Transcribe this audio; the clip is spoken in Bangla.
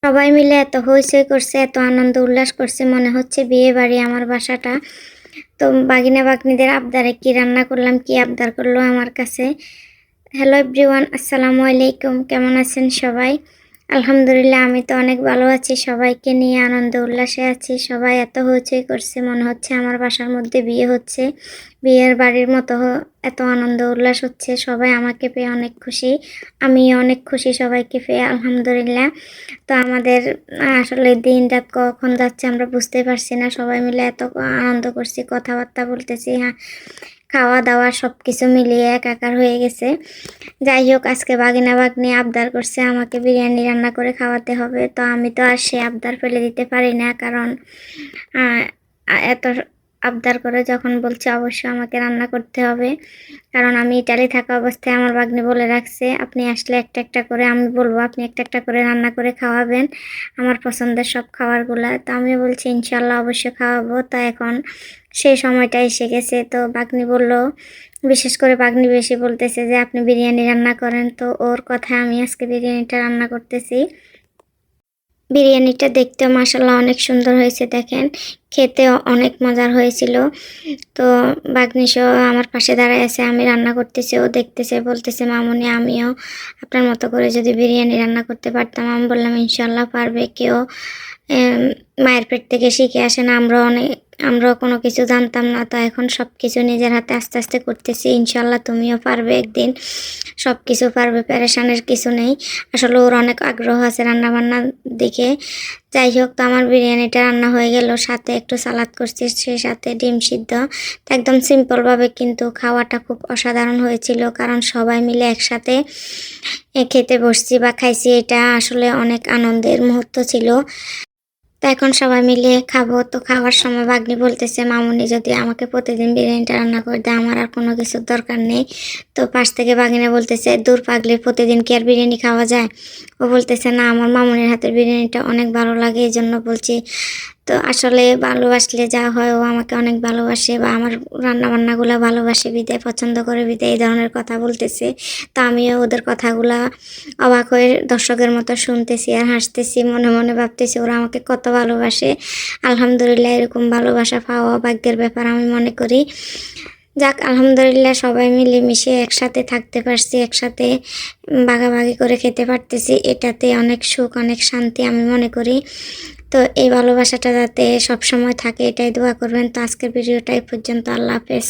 সবাই মিলে এত হইচই করছে, এত আনন্দ উল্লাস করছে, মনে হচ্ছে বিয়ে বাড়ি আমার বাসাটা। তো বাগিনা বাগনিদের আবদারে কি রান্না করলাম, কি আবদার করলো আমার কাছে। হ্যালো এভরিওয়ান, আসসালামু আলাইকুম। কেমন আছেন সবাই? আলহামদুলিল্লাহ আমি তো অনেক ভালো আছি। সবাইকে নিয়ে আনন্দ উল্লাসে আছি। সবাই এত হইচই করছে, মনে হচ্ছে আমার বাসার মধ্যে বিয়ে হচ্ছে। বিয়ের বাড়ির মতো এত আনন্দ উল্লাস হচ্ছে। সবাই আমাকে পেয়ে অনেক খুশি। আমিও অনেক খুশি সবাইকে পেয়ে, আলহামদুলিল্লাহ। তো আমাদের আসলে দিন রাত কখন যাচ্ছে আমরা বুঝতেই পারছি না। সবাই মিলে এত আনন্দ করছি, কথাবার্তা বলতেছি, হ্যাঁ, খাওয়া দাওয়া সব কিছু মিলিয়ে একাকার হয়ে গেছে। যাই হোক, আজকে বাগিনা বাগনি আবদার করছে আমাকে বিরিয়ানি রান্না করে খাওয়াতে হবে। তো আমি তো আর সে আবদার ফেলে দিতে পারি না, কারণ এত আবদার করে যখন বলছে অবশ্যই আমাকে রান্না করতে হবে। কারণ আমি ইটালি থাকা অবস্থায় আমার বাগনি বলে রাখছে, আপনি আসলে একটা একটা করে, আমি বলবো আপনি একটা একটা করে রান্না করে খাওয়াবেন আমার পছন্দের সব খাবারগুলা। তো আমি বলছি ইনশাল্লাহ অবশ্যই খাওয়াবো। তো এখন সেই সময়টা এসে গেছে। তো বাগনি বলল, বিশেষ করে বাগনি বেশি বলতেছে যে আপনি বিরিয়ানি রান্না করেন। তো ওর কথায় আমি আজকে বিরিয়ানিটা রান্না করতেছি। বিরিয়ানিটা দেখতেও মাশাআল্লাহ অনেক সুন্দর হয়েছে, দেখেন খেতেও অনেক মজার হয়েছিল। তো বাগনিসহ আমার পাশে দাঁড়ায় আছে, আমি রান্না করতেছি, ও দেখতেছে, বলতেছে মামুনি আমিও আপনার মতো করে যদি বিরিয়ানি রান্না করতে পারতাম। আমি বললাম ইনশাল্লাহ পারবে, কেউ মায়ের পেট থেকে শিখে আসে না। আমরাও কোনো কিছু জানতাম না, তো এখন সব কিছু নিজের হাতে আস্তে আস্তে করতেছি। ইনশাল্লাহ তুমিও পারবে একদিন, সব কিছু পারবে, প্যারেশানের কিছু নেই। আসলে ওর অনেক আগ্রহ আছে রান্নাবান্নার দিকে। যাই হোক, তো আমার বিরিয়ানিটা রান্না হয়ে গেল, সাথে একটু সালাদ করছি, সেই সাথে ডিম সিদ্ধ। তো একদম সিম্পলভাবে, কিন্তু খাওয়াটা খুব অসাধারণ হয়েছিল, কারণ সবাই মিলে একসাথে খেতে বসছি বা খাইছি। এটা আসলে অনেক আনন্দের মুহূর্ত ছিল। তো এখন সবাই মিলে খাবো। তো খাওয়ার সময় ভাগ্নি বলতেছে মামুনি যদি আমাকে প্রতিদিন বিরিয়ানিটা রান্না করে দেয়, আমার আর কোনো কিছুর দরকার নেই। তো পাশ থেকে ভাগিনা বলতেছে দূর পাগলি, প্রতিদিন কি আর বিরিয়ানি খাওয়া যায়? ও বলতেছে না, আমার মামুনির হাতের বিরিয়ানিটা অনেক ভালো লাগে, এই জন্য বলছি। তো আসলে ভালোবাসলে যা হয়, ও আমাকে অনেক ভালোবাসে বা আমার রান্নাবান্নাগুলো ভালোবাসে বিদায়, পছন্দ করে বিদায়, এই ধরনের কথা বলতেছে। তো আমিও ওদের কথাগুলা অবাক হয়ে দর্শকের মতো শুনতেছি আর হাসতেছি, মনে মনে ভাবতেছি ওরা আমাকে কত ভালোবাসে। আলহামদুলিল্লাহ, এরকম ভালোবাসা পাওয়া ভাগ্যের ব্যাপার আমি মনে করি। যাক, আলহামদুলিল্লাহ সবাই মিলেমিশে একসাথে থাকতে পারছি, একসাথে ভাগাভাগি করে খেতে পারতেছি, এটাতে অনেক সুখ, অনেক শান্তি আমি মনে করি। তো এই ভালোবাসাটা যাতে সবসময় থাকে, এটাই দোয়া করবেন। তো আজকের ভিডিওটা এই পর্যন্ত। আল্লাহ হাফেজ।